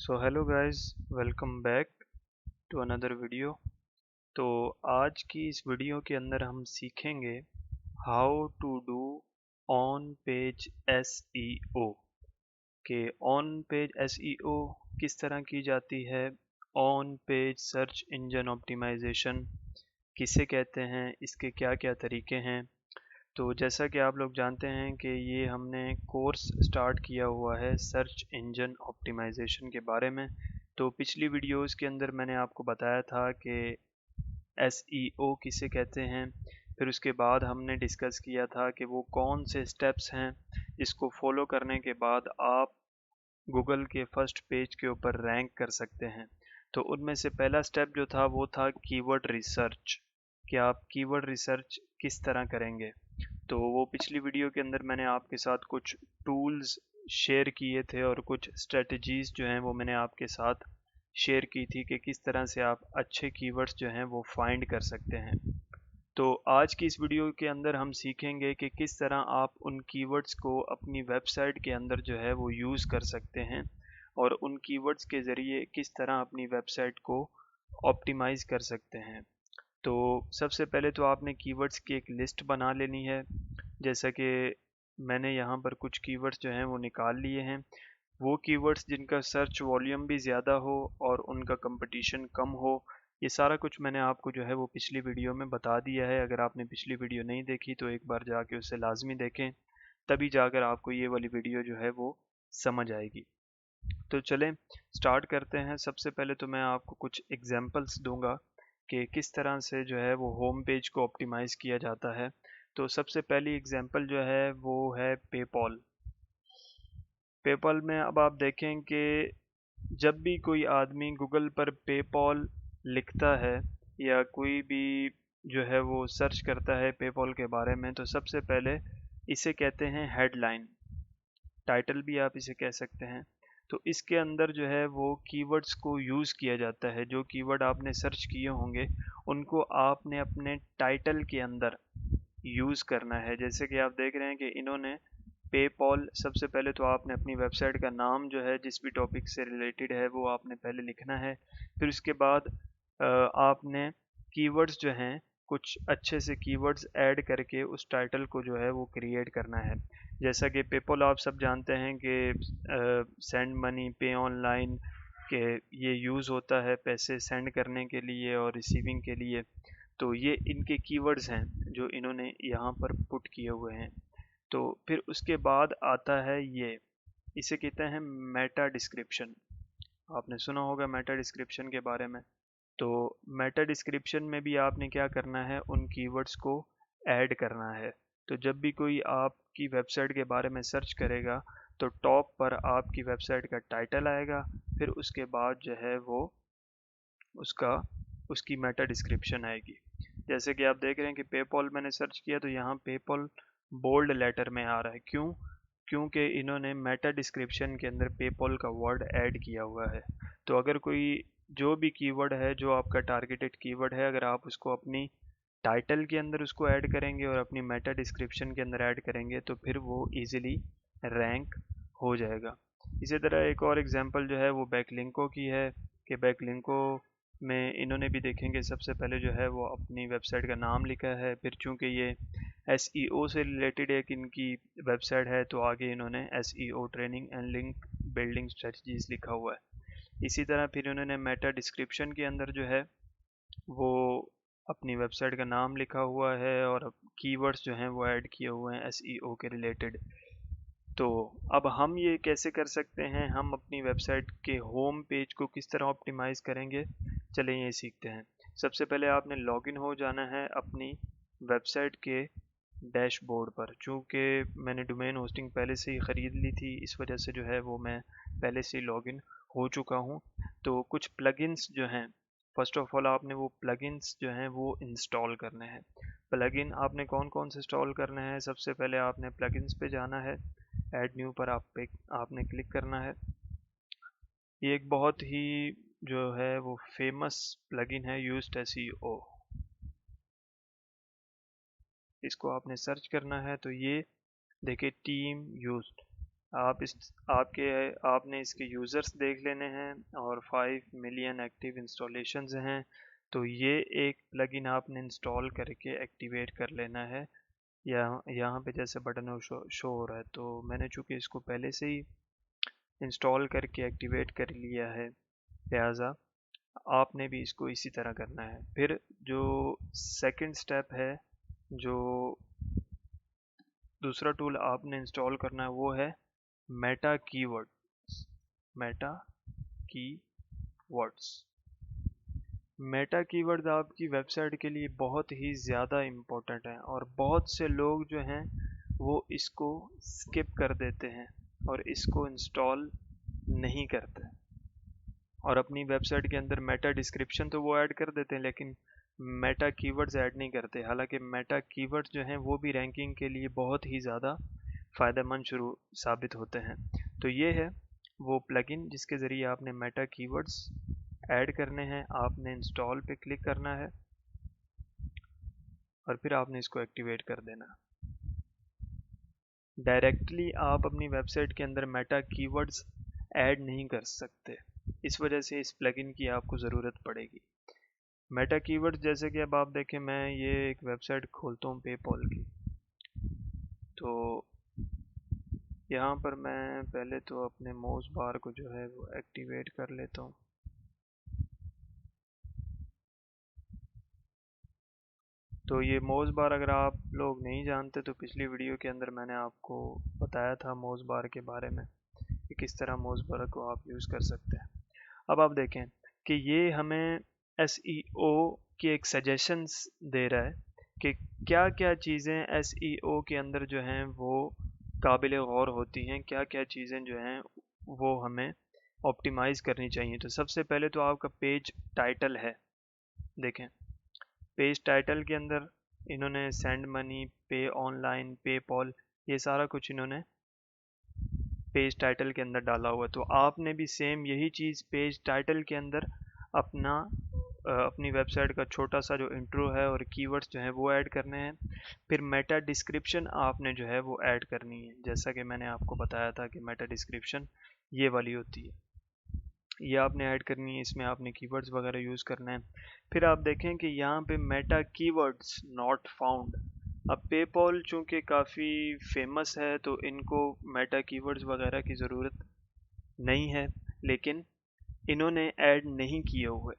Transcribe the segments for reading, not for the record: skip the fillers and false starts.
So hello guys, welcome back to another video. तो आज की इस वीडियो के अंदर हम सीखेंगे how to do on page SEO के ऑन पेज एसईओ किस तरह की जाती है। On page search engine optimisation किसे कहते हैं, इसके क्या क्या तरीके हैं। तो जैसा कि आप लोग जानते हैं कि ये हमने कोर्स स्टार्ट किया हुआ है सर्च इंजन ऑप्टिमाइजेशन के बारे में। तो पिछली वीडियोस के अंदर मैंने आपको बताया था कि एसईओ किसे कहते हैं। फिर उसके बाद हमने डिस्कस किया था कि वो कौन से स्टेप्स हैं जिसको फॉलो करने के बाद आप गूगल के फर्स्ट पेज के ऊपर रैंक कर सकते हैं। तो उनमें से पहला स्टेप जो था वो था कीवर्ड रिसर्च, कि आप कीवर्ड रिसर्च किस तरह करेंगे। तो वो पिछली वीडियो के अंदर मैंने आपके साथ कुछ टूल्स शेयर किए थे और कुछ स्ट्रेटजीज जो हैं वो मैंने आपके साथ शेयर की थी कि किस तरह से आप अच्छे कीवर्ड्स जो हैं वो फाइंड कर सकते हैं। तो आज की इस वीडियो के अंदर हम सीखेंगे कि किस तरह आप उन कीवर्ड्स को अपनी वेबसाइट के अंदर जो है वो यूज़ कर सकते हैं और उन कीवर्ड्स के ज़रिए किस तरह अपनी वेबसाइट को ऑप्टिमाइज़ कर सकते हैं। तो सबसे पहले तो आपने कीवर्ड्स की एक लिस्ट बना लेनी है। जैसा कि मैंने यहाँ पर कुछ कीवर्ड्स जो हैं वो निकाल लिए हैं। वो कीवर्ड्स जिनका सर्च वॉल्यूम भी ज़्यादा हो और उनका कंपटीशन कम हो, ये सारा कुछ मैंने आपको जो है वो पिछली वीडियो में बता दिया है। अगर आपने पिछली वीडियो नहीं देखी तो एक बार जाके उसे लाजमी देखें, तभी जाकर आपको ये वाली वीडियो जो है वो समझ आएगी। तो चलें स्टार्ट करते हैं। सबसे पहले तो मैं आपको कुछ एग्जांपल्स दूंगा कि किस तरह से जो है वो होम पेज को ऑप्टिमाइज़ किया जाता है। तो सबसे पहली एग्जांपल जो है वो है पेपॉल। पेपॉल में अब आप देखें कि जब भी कोई आदमी गूगल पर पेपॉल लिखता है या कोई भी जो है वो सर्च करता है पेपॉल के बारे में, तो सबसे पहले इसे कहते हैं हेडलाइन, टाइटल भी आप इसे कह सकते हैं। तो इसके अंदर जो है वो कीवर्ड्स को यूज़ किया जाता है। जो कीवर्ड आपने सर्च किए होंगे उनको आपने अपने टाइटल के अंदर यूज़ करना है। जैसे कि आप देख रहे हैं कि इन्होंने पेपॉल, सबसे पहले तो आपने अपनी वेबसाइट का नाम जो है जिस भी टॉपिक से रिलेटेड है वो आपने पहले लिखना है। फिर उसके बाद आपने कीवर्ड्स जो हैं कुछ अच्छे से कीवर्ड्स ऐड करके उस टाइटल को जो है वो क्रिएट करना है। जैसा कि पेपॉल आप सब जानते हैं कि सेंड मनी, पे ऑनलाइन के ये यूज़ होता है पैसे सेंड करने के लिए और रिसीविंग के लिए। तो ये इनके कीवर्ड्स हैं जो इन्होंने यहाँ पर पुट किए हुए हैं। तो फिर उसके बाद आता है ये, इसे कहते हैं मेटा डिस्क्रिप्शन। आपने सुना होगा मेटा डिस्क्रिप्शन के बारे में। तो मेटा डिस्क्रिप्शन में भी आपने क्या करना है, उन कीवर्ड्स को ऐड करना है। तो जब भी कोई आपकी वेबसाइट के बारे में सर्च करेगा तो टॉप पर आपकी वेबसाइट का टाइटल आएगा, फिर उसके बाद जो है वो उसका उसकी मेटा डिस्क्रिप्शन आएगी। जैसे कि आप देख रहे हैं कि पेपॉल मैंने सर्च किया तो यहाँ पेपॉल बोल्ड लेटर में आ रहा है। क्यों? क्योंकि इन्होंने मेटा डिस्क्रिप्शन के अंदर पेपॉल का वर्ड ऐड किया हुआ है। तो अगर कोई जो भी कीवर्ड है जो आपका टारगेटेड कीवर्ड है, अगर आप उसको अपनी टाइटल के अंदर उसको ऐड करेंगे और अपनी मेटा डिस्क्रिप्शन के अंदर ऐड करेंगे तो फिर वो इजीली रैंक हो जाएगा। इसी तरह एक और एग्जांपल जो है वो बैकलिंको की है कि बैकलिंको में इन्होंने भी देखेंगे सबसे पहले जो है वो अपनी वेबसाइट का नाम लिखा है। फिर चूंकि ये एसईओ से रिलेटेड एक इनकी वेबसाइट है तो आगे इन्होंने SEO training and link building strategies लिखा हुआ है। इसी तरह फिर उन्होंने मेटा डिस्क्रिप्शन के अंदर जो है वो अपनी वेबसाइट का नाम लिखा हुआ है और कीवर्ड्स जो हैं वो ऐड किए हुए हैं एसईओ के रिलेटेड। तो अब हम ये कैसे कर सकते हैं, हम अपनी वेबसाइट के होम पेज को किस तरह ऑप्टिमाइज करेंगे, चलें ये सीखते हैं। सबसे पहले आपने लॉगिन हो जाना है अपनी वेबसाइट के डैशबोर्ड पर। चूँकि मैंने डोमेन होस्टिंग पहले से ही ख़रीद ली थी, इस वजह से जो है वो मैं पहले से ही लॉगिन हो चुका हूँ। तो कुछ प्लगइन्स जो हैं, फर्स्ट ऑफ ऑल आपने वो प्लगइन्स जो हैं वो इंस्टॉल करने हैं। प्लगइन आपने कौन कौन से इंस्टॉल करने हैं, सबसे पहले आपने प्लगइन्स पे जाना है, ऐड न्यू पर आपने क्लिक करना है। ये एक बहुत ही जो है वो फेमस प्लगइन है यूज्ड एसईओ, इसको आपने सर्च करना है। तो ये देखिए टीम यूज्ड, आपने इसके यूज़र्स देख लेने हैं और 5 मिलियन एक्टिव इंस्टॉलेशंस हैं। तो ये एक प्लगइन आपने इंस्टॉल करके एक्टिवेट कर लेना है। यहाँ पे जैसे बटन शो हो रहा है, तो मैंने चूँकि इसको पहले से ही इंस्टॉल करके एक्टिवेट कर लिया है, लिहाजा आपने भी इसको इसी तरह करना है। फिर जो सेकंड स्टेप है, जो दूसरा टूल आपने इंस्टॉल करना है, वो है Meta keywords. Meta keywords Meta keywords आपकी वेबसाइट के लिए बहुत ही ज़्यादा इम्पोर्टेंट है और बहुत से लोग जो हैं वो इसको स्किप कर देते हैं और इसको इंस्टॉल नहीं करते और अपनी वेबसाइट के अंदर मेटा डिस्क्रिप्शन तो वो ऐड कर देते हैं, लेकिन मेटा कीवर्ड्स ऐड नहीं करते। हालांकि मेटा कीवर्ड्स जो हैं वो भी रैंकिंग के लिए बहुत ही ज़्यादा फ़ायदेमंद शुरू साबित होते हैं। तो ये है वो प्लगइन जिसके ज़रिए आपने मेटा कीवर्ड्स ऐड करने हैं। आपने इंस्टॉल पे क्लिक करना है और फिर आपने इसको एक्टिवेट कर देना। डायरेक्टली आप अपनी वेबसाइट के अंदर मेटा कीवर्ड्स ऐड नहीं कर सकते, इस वजह से इस प्लगइन की आपको ज़रूरत पड़ेगी। मेटा कीवर्ड्स जैसे कि अब आप देखें, मैं ये एक वेबसाइट खोलता हूँ पेपॉल की, तो यहाँ पर मैं पहले तो अपने माउस बार को जो है वो एक्टिवेट कर लेता हूँ। तो ये माउस बार अगर आप लोग नहीं जानते तो पिछली वीडियो के अंदर मैंने आपको बताया था माउस बार के बारे में कि किस तरह माउस बार को आप यूज़ कर सकते हैं। अब आप देखें कि ये हमें SEO की एक सजेशंस दे रहा है कि क्या क्या चीज़ें SEO के अंदर जो हैं वो काबिल गौर होती हैं, क्या क्या चीज़ें जो हैं वो हमें ऑप्टिमाइज़ करनी चाहिए। तो सबसे पहले तो आपका पेज टाइटल है। देखें, पेज टाइटल के अंदर इन्होंने सेंड मनी, पे ऑनलाइन, पेपॉल, ये सारा कुछ इन्होंने पेज टाइटल के अंदर डाला हुआ है। तो आपने भी सेम यही चीज़ पेज टाइटल के अंदर अपनी वेबसाइट का छोटा सा जो इंट्रो है और कीवर्ड्स जो है वो ऐड करने हैं। फिर मेटा डिस्क्रिप्शन आपने जो है वो ऐड करनी है, जैसा कि मैंने आपको बताया था कि मेटा डिस्क्रिप्शन ये वाली होती है, ये आपने ऐड करनी है। इसमें आपने कीवर्ड्स वगैरह यूज़ करना है। फिर आप देखें कि यहाँ पे मेटा कीवर्ड्स नॉट फाउंड। अब पेपॉल चूँकि काफ़ी फेमस है तो इनको मेटा कीवर्ड्स वगैरह की ज़रूरत नहीं है, लेकिन इन्होंने ऐड नहीं किए हुए,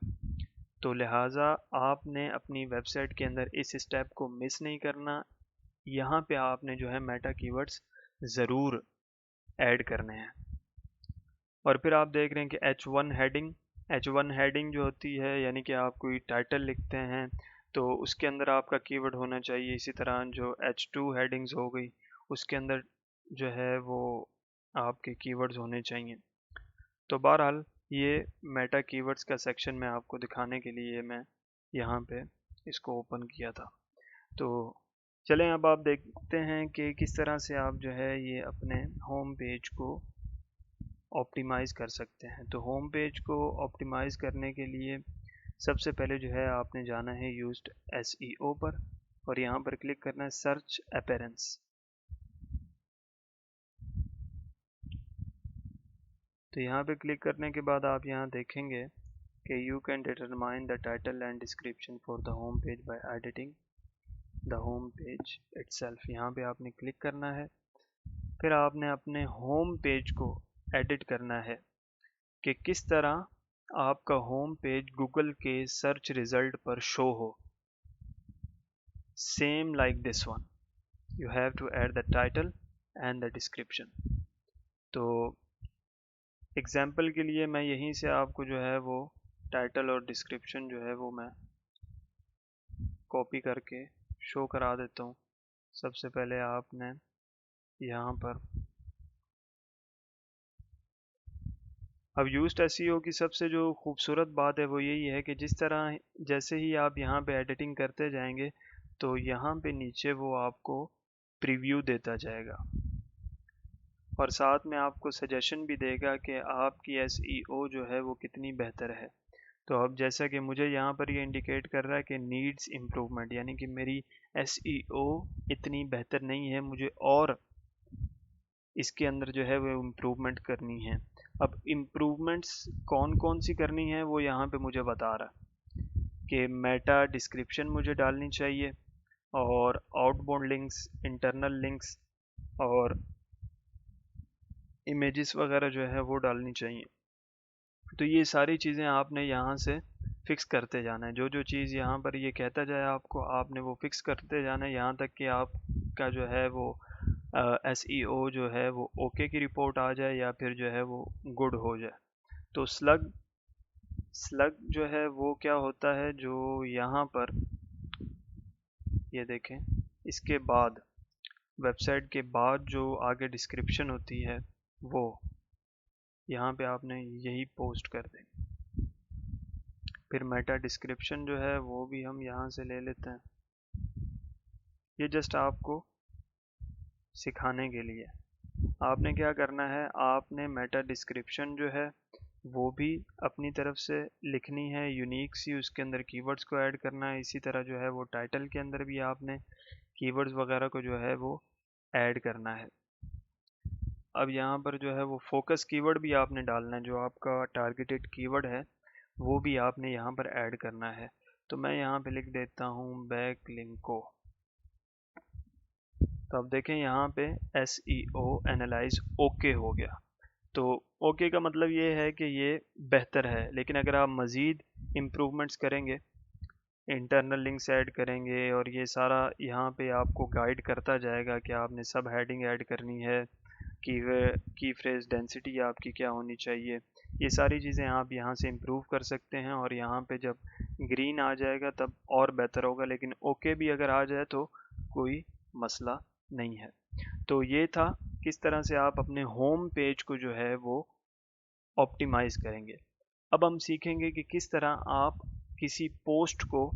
तो लिहाजा आपने अपनी वेबसाइट के अंदर इस स्टेप को मिस नहीं करना। यहाँ पे आपने जो है मेटा कीवर्ड्स ज़रूर ऐड करने हैं। और फिर आप देख रहे हैं कि H1 हेडिंग जो होती है, यानी कि आप कोई टाइटल लिखते हैं तो उसके अंदर आपका कीवर्ड होना चाहिए। इसी तरह जो H2 हेडिंग्स हो गई, उसके अंदर जो है वो आपके कीवर्ड्स होने चाहिए। तो बहरहाल ये मेटा कीवर्ड्स का सेक्शन मैं आपको दिखाने के लिए मैं यहाँ पे इसको ओपन किया था। तो चलें अब आप देखते हैं कि किस तरह से आप जो है ये अपने होम पेज को ऑप्टिमाइज़ कर सकते हैं। तो होम पेज को ऑप्टिमाइज़ करने के लिए सबसे पहले जो है आपने जाना है यूज्ड SEO पर और यहाँ पर क्लिक करना है सर्च अपीयरेंस। तो यहाँ पे क्लिक करने के बाद आप यहाँ देखेंगे कि you can determine the title and description for the home page by editing the home page itself. यहाँ पे आपने क्लिक करना है। फिर आपने अपने होम पेज को एडिट करना है कि किस तरह आपका होम पेज गूगल के सर्च रिजल्ट पर शो हो। Same like this one, you have to add the title and the description. तो एग्जाम्पल के लिए मैं यहीं से आपको जो है वो टाइटल और डिस्क्रिप्शन जो है वो मैं कॉपी करके शो करा देता हूँ। सबसे पहले आपने यहाँ पर अब यूज्ड एसईओ की सबसे जो खूबसूरत बात है वो यही है कि जिस तरह जैसे ही आप यहाँ पे एडिटिंग करते जाएंगे तो यहाँ पे नीचे वो आपको प्रीव्यू देता जाएगा और साथ में आपको सजेशन भी देगा कि आपकी एसईओ जो है वो कितनी बेहतर है। तो अब जैसा कि मुझे यहाँ पर ये इंडिकेट कर रहा है कि नीड्स इम्प्रूवमेंट, यानी कि मेरी एसईओ इतनी बेहतर नहीं है, मुझे और इसके अंदर जो है वो इम्प्रूवमेंट करनी है। अब इम्प्रूवमेंट्स कौन कौन सी करनी है वो यहाँ पे मुझे बता रहा है कि मेटा डिस्क्रिप्शन मुझे डालनी चाहिए, और आउटबाउंड लिंक्स, इंटरनल लिंक्स और इमेजेस वगैरह जो है वो डालनी चाहिए। तो ये सारी चीज़ें आपने यहाँ से फिक्स करते जाना है। जो जो चीज़ यहाँ पर ये कहता जाए आपको, आपने वो फिक्स करते जाना है यहाँ तक कि आपका जो है वो SEO जो है वो ओके की रिपोर्ट आ जाए या फिर जो है वो गुड हो जाए। तो स्लग स्लग जो है वो क्या होता है, जो यहाँ पर ये देखें, इसके बाद वेबसाइट के बाद जो आगे डिस्क्रिप्शन होती है वो यहाँ पे आपने यही पोस्ट कर दें। फिर मेटा डिस्क्रिप्शन जो है वो भी हम यहाँ से ले लेते हैं। ये जस्ट आपको सिखाने के लिए आपने क्या करना है, आपने मेटा डिस्क्रिप्शन जो है वो भी अपनी तरफ से लिखनी है, यूनिक सी, उसके अंदर कीवर्ड्स को ऐड करना है। इसी तरह जो है वो टाइटल के अंदर भी आपने कीवर्ड्स वगैरह को जो है वो ऐड करना है। अब यहाँ पर जो है वो फोकस कीवर्ड भी आपने डालना है, जो आपका टारगेटेड कीवर्ड है वो भी आपने यहाँ पर ऐड करना है। तो मैं यहाँ पे लिख देता हूँ बैक लिंको। तो अब देखें यहाँ पे SEO एनालाइज ओके हो गया। तो ओके का मतलब ये है कि ये बेहतर है, लेकिन अगर आप मज़ीद इम्प्रूवमेंट्स करेंगे, इंटरनल लिंक्स ऐड करेंगे और ये सारा यहाँ पे आपको गाइड करता जाएगा कि आपने सब हेडिंग ऐड करनी है, की फ्रेज डेंसिटी आपकी क्या होनी चाहिए, ये सारी चीज़ें आप यहाँ से इम्प्रूव कर सकते हैं। और यहाँ पे जब ग्रीन आ जाएगा तब और बेहतर होगा, लेकिन ओके भी अगर आ जाए तो कोई मसला नहीं है। तो ये था किस तरह से आप अपने होम पेज को जो है वो ऑप्टिमाइज करेंगे। अब हम सीखेंगे कि किस तरह आप किसी पोस्ट को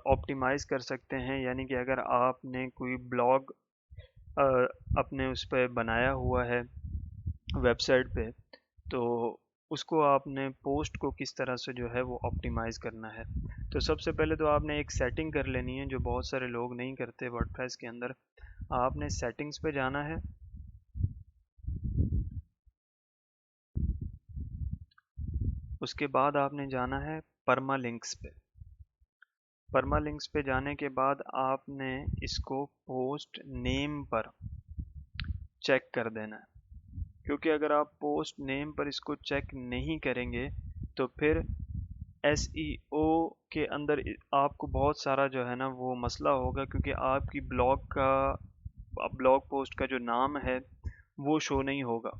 ऑप्टिमाइज कर सकते हैं। यानी कि अगर आपने कोई ब्लॉग अपने उस पर बनाया हुआ है वेबसाइट पे, तो उसको आपने पोस्ट को किस तरह से जो है वो ऑप्टिमाइज करना है। तो सबसे पहले तो आपने एक सेटिंग कर लेनी है, जो बहुत सारे लोग नहीं करते वर्डप्रेस के अंदर। आपने सेटिंग्स पे जाना है, उसके बाद आपने जाना है परमालिंक्स पे। परमालिंक्स पे जाने के बाद आपने इसको पोस्ट नेम पर चेक कर देना है, क्योंकि अगर आप पोस्ट नेम पर इसको चेक नहीं करेंगे तो फिर SEO के अंदर आपको बहुत सारा जो है ना वो मसला होगा, क्योंकि आपकी ब्लॉग पोस्ट का जो नाम है वो शो नहीं होगा,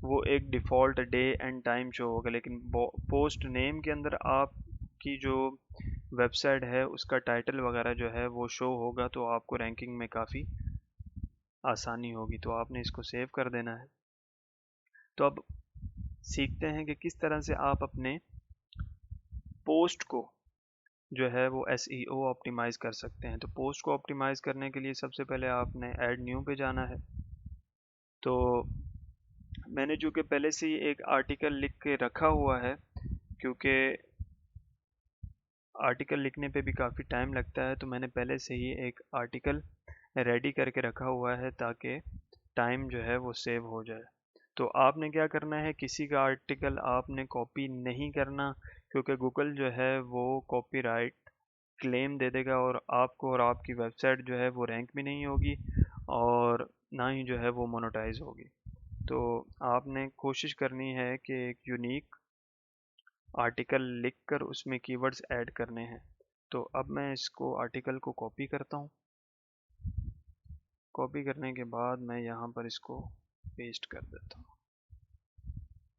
वो एक default day and time show होगा। लेकिन पोस्ट नेम के अंदर आपकी जो वेबसाइट है उसका टाइटल वगैरह जो है वो शो होगा, तो आपको रैंकिंग में काफ़ी आसानी होगी। तो आपने इसको सेव कर देना है। तो अब सीखते हैं कि किस तरह से आप अपने पोस्ट को जो है वो SEO ऑप्टिमाइज कर सकते हैं। तो पोस्ट को ऑप्टिमाइज करने के लिए सबसे पहले आपने ऐड न्यू पे जाना है। तो मैंने चूँकि पहले से ही एक आर्टिकल लिख के रखा हुआ है, क्योंकि आर्टिकल लिखने पे भी काफ़ी टाइम लगता है, तो मैंने पहले से ही एक आर्टिकल रेडी करके रखा हुआ है ताकि टाइम जो है वो सेव हो जाए। तो आपने क्या करना है, किसी का आर्टिकल आपने कॉपी नहीं करना, क्योंकि गूगल जो है वो कॉपीराइट क्लेम दे देगा और आपको और आपकी वेबसाइट जो है वो रैंक भी नहीं होगी और ना ही जो है वो मोनेटाइज होगी। तो आपने कोशिश करनी है कि एक यूनिक आर्टिकल लिखकर उसमें कीवर्ड्स ऐड करने हैं। तो अब मैं इसको आर्टिकल को कॉपी करता हूँ। कॉपी करने के बाद मैं यहाँ पर इसको पेस्ट कर देता हूँ।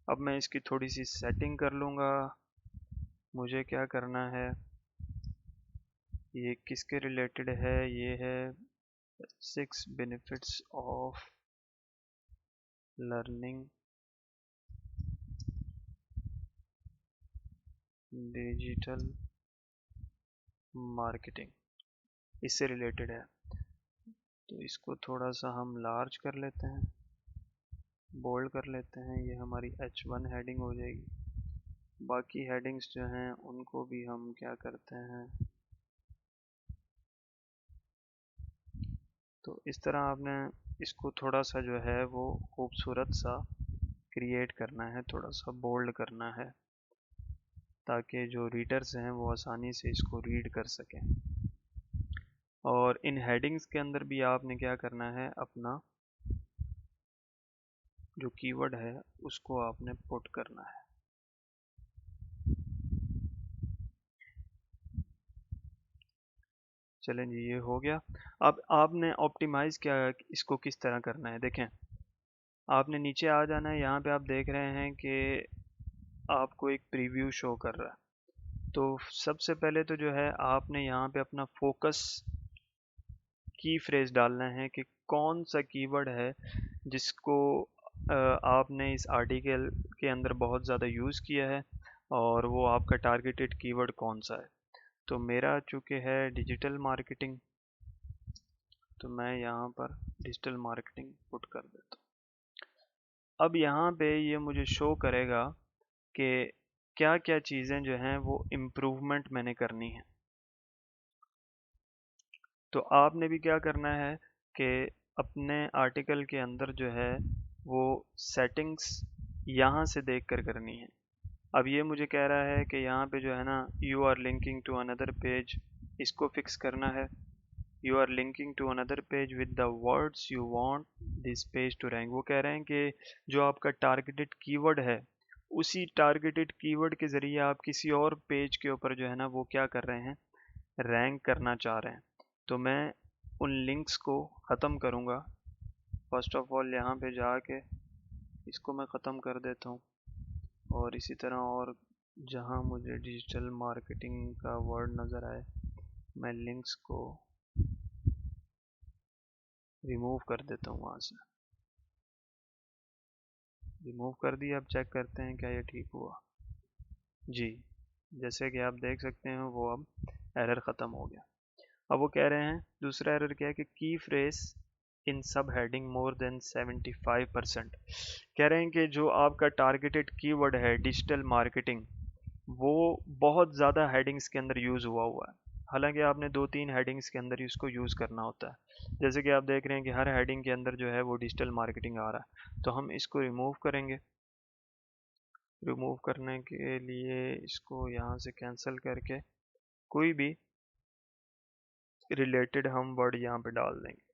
अब मैं इसकी थोड़ी सी सेटिंग कर लूँगा। मुझे क्या करना है, ये किसके रिलेटेड है, ये है 6 benefits of learning digital marketing, इससे रिलेटेड है। तो इसको थोड़ा सा हम लार्ज कर लेते हैं, बोल्ड कर लेते हैं। ये हमारी H1 हेडिंग हो जाएगी। बाकी हेडिंग्स जो हैं उनको भी हम क्या करते हैं, तो इस तरह आपने इसको थोड़ा सा जो है वो खूबसूरत सा क्रिएट करना है, थोड़ा सा बोल्ड करना है, ताकि जो रीडर्स हैं वो आसानी से इसको रीड कर सकें। और इन हेडिंग्स के अंदर भी आपने क्या करना है, अपना जो कीवर्ड है उसको आपने पुट करना है। चलें जी, ये हो गया। अब आपने ऑप्टिमाइज क्या इसको किस तरह करना है, देखें। आपने नीचे आ जाना है, यहाँ पे आप देख रहे हैं कि आपको एक प्रीव्यू शो कर रहा है। तो सबसे पहले तो जो है आपने यहाँ पे अपना फोकस की फ्रेज डालना है कि कौन सा कीवर्ड है जिसको आपने इस आर्टिकल के अंदर बहुत ज़्यादा यूज़ किया है, और वो आपका टारगेटेड कीवर्ड कौन सा है। तो मेरा चूँकि है डिजिटल मार्केटिंग, तो मैं यहाँ पर डिजिटल मार्केटिंग पुट कर देता हूँ। अब यहाँ पे ये मुझे शो करेगा कि क्या क्या चीज़ें जो हैं वो इम्प्रूवमेंट मैंने करनी है। तो आपने भी क्या करना है कि अपने आर्टिकल के अंदर जो है वो सेटिंग्स यहाँ से देख कर करनी है। अब ये मुझे कह रहा है कि यहाँ पे जो है ना, you are linking to another page, इसको फिक्स करना है। You are linking to another page with the words you want this page to rank. वो कह रहे हैं कि जो आपका टारगेटेड कीवर्ड है, उसी टारगेटेड कीवर्ड के ज़रिए आप किसी और पेज के ऊपर जो है ना वो क्या कर रहे हैं, रैंक करना चाह रहे हैं। तो मैं उन लिंक्स को ख़त्म करूँगा। फर्स्ट ऑफ ऑल यहाँ पे जाके इसको मैं ख़त्म कर देता हूँ, और इसी तरह और जहाँ मुझे डिजिटल मार्केटिंग का वर्ड नज़र आए मैं लिंक्स को रिमूव कर देता हूँ वहाँ से। रिमूव कर दिया। अब चेक करते हैं क्या ये ठीक हुआ। जी, जैसे कि आप देख सकते हैं वो अब एरर ख़त्म हो गया। अब वो कह रहे हैं दूसरा एरर क्या है कि की फ्रेज इन सब हेडिंग मोर देन 75%। कह रहे हैं कि जो आपका टारगेटेड कीवर्ड है डिजिटल मार्केटिंग, वो बहुत ज़्यादा हेडिंग्स के अंदर यूज़ हुआ है। हालांकि आपने 2-3 हेडिंग्स के अंदर इसको यूज़ करना होता है। जैसे कि आप देख रहे हैं कि हर हेडिंग के अंदर जो है वो डिजिटल मार्केटिंग आ रहा है। तो हम इसको रिमूव करेंगे। रिमूव करने के लिए इसको यहाँ से कैंसिल करके कोई भी रिलेटेड हम वर्ड यहाँ पे डाल देंगे।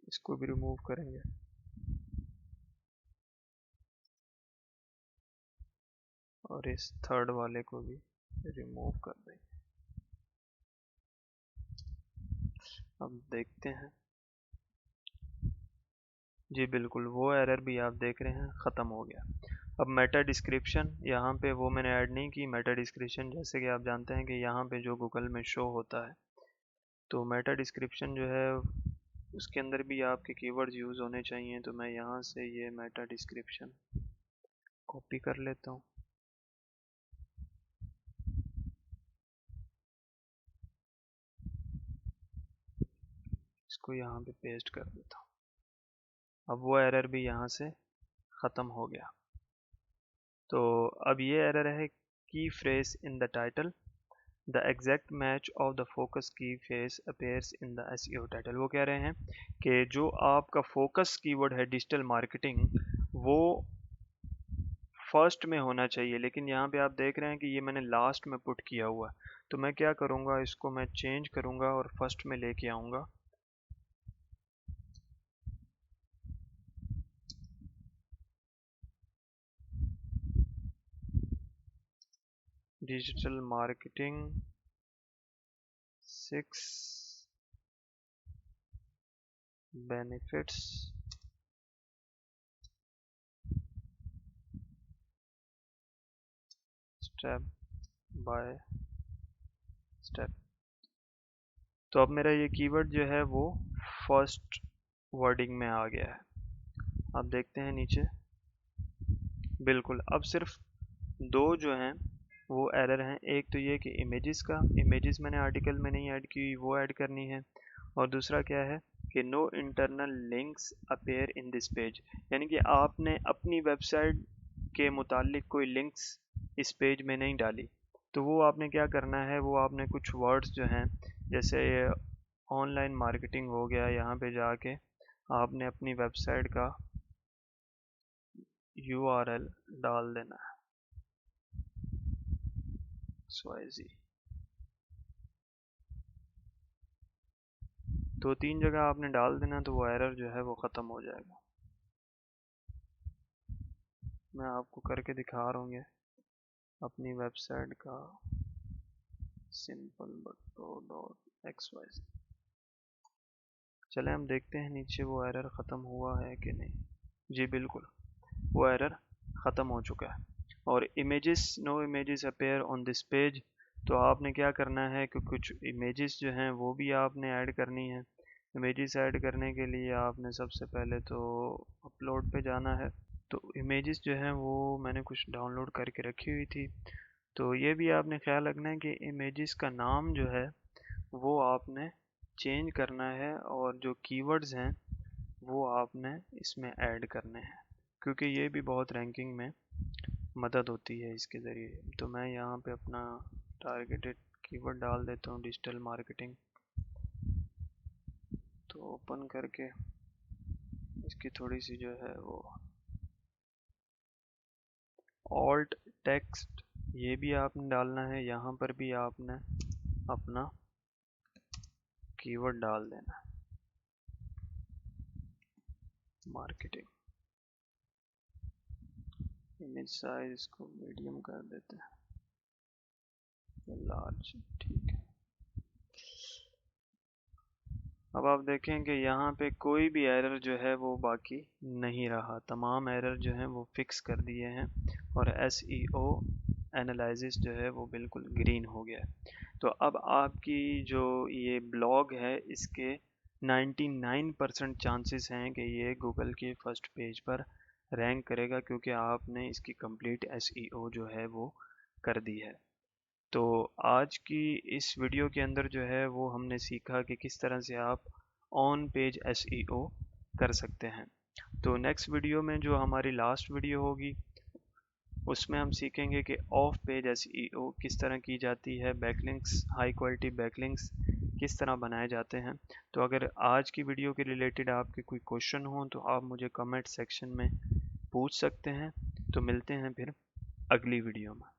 इसको भी रिमूव करेंगे और इस थर्ड वाले को भी रिमूव कर देंगे। अब देखते हैं। जी बिल्कुल, वो एरर भी आप देख रहे हैं ख़त्म हो गया। अब मेटा डिस्क्रिप्शन यहाँ पे वो मैंने ऐड नहीं की। मेटा डिस्क्रिप्शन जैसे कि आप जानते हैं कि यहाँ पे जो गूगल में शो होता है, तो मेटा डिस्क्रिप्शन जो है उसके अंदर भी आपके कीवर्ड्स यूज़ होने चाहिए। तो मैं यहाँ से ये मेटा डिस्क्रिप्शन कॉपी कर लेता हूँ। इसको यहाँ पे पेस्ट कर देता हूँ। अब वो एरर भी यहाँ से ख़त्म हो गया। तो अब ये एरर है key phrase in the title, the exact match of the focus key phrase appears in the SEO title. वो कह रहे हैं कि जो आपका फोकस कीवर्ड है डिजिटल मार्केटिंग, वो फर्स्ट में होना चाहिए, लेकिन यहाँ पे आप देख रहे हैं कि ये मैंने लास्ट में पुट किया हुआ है। तो मैं क्या करूँगा, इसको मैं चेंज करूँगा और फर्स्ट में लेके आऊँगा। Digital marketing 6 benefits step by step. तो अब मेरा ये कीवर्ड जो है वो फर्स्ट वर्डिंग में आ गया है। अब देखते हैं नीचे। बिल्कुल, अब सिर्फ दो जो हैं वो एरर हैं। एक तो ये कि इमेजेस का, इमेजेस मैंने आर्टिकल में नहीं ऐड की, वो ऐड करनी है। और दूसरा क्या है कि no internal links appear in this page, यानी कि आपने अपनी वेबसाइट के मुतालिक कोई लिंक्स इस पेज में नहीं डाली। तो वो आपने क्या करना है, वो आपने कुछ वर्ड्स जो हैं जैसे ऑनलाइन मार्केटिंग हो गया। यहाँ पे जाके आपने अपनी वेबसाइट का URL डाल देना है XYZ। दो तीन जगह आपने डाल देना तो वो एरर जो है वो ख़त्म हो जाएगा। मैं आपको करके दिखा रहा हूँ अपनी वेबसाइट का simpleButto.xyz। चले हम देखते हैं नीचे वो एरर ख़त्म हुआ है कि नहीं। जी बिल्कुल, वो एरर ख़त्म हो चुका है। और images, no images appear on this page. तो आपने क्या करना है कि कुछ इमेजेस जो हैं वो भी आपने ऐड करनी है। इमेजेस ऐड करने के लिए आपने सबसे पहले तो अपलोड पे जाना है। तो इमेजेस जो हैं वो मैंने कुछ डाउनलोड करके रखी हुई थी। तो ये भी आपने ख्याल रखना है कि इमेजेस का नाम जो है वो आपने चेंज करना है और जो कीवर्ड्स हैं वो आपने इसमें ऐड करने हैं, क्योंकि ये भी बहुत रैंकिंग में मदद होती है इसके ज़रिए। तो मैं यहाँ पे अपना टारगेटेड कीवर्ड डाल देता हूँ, डिजिटल मार्केटिंग। तो ओपन करके इसकी थोड़ी सी जो है वो ऑल्ट टेक्स्ट ये भी आपने डालना है। यहाँ पर भी आपने अपना कीवर्ड डाल देना है मार्केटिंग। इमेज साइज इसको मीडियम कर देते हैं, लार्ज, ठीक है। अब आप देखें कि यहाँ पे कोई भी एरर जो है वो बाकी नहीं रहा, तमाम एरर जो हैं वो फिक्स कर दिए हैं और SEO एनालिसिस जो है वो बिल्कुल ग्रीन हो गया है। तो अब आपकी जो ये ब्लॉग है इसके 99% चांसेस हैं कि ये गूगल के फर्स्ट पेज पर रैंक करेगा, क्योंकि आपने इसकी कंप्लीट SEO जो है वो कर दी है। तो आज की इस वीडियो के अंदर जो है वो हमने सीखा कि किस तरह से आप ऑन पेज SEO कर सकते हैं। तो नेक्स्ट वीडियो में जो हमारी लास्ट वीडियो होगी उसमें हम सीखेंगे कि ऑफ पेज SEO किस तरह की जाती है, बैकलिंक्स, हाई क्वालिटी बैकलिंक्स किस तरह बनाए जाते हैं। तो अगर आज की वीडियो के रिलेटेड आपके कोई क्वेश्चन हो तो आप मुझे कमेंट सेक्शन में पूछ सकते हैं। तो मिलते हैं फिर अगली वीडियो में।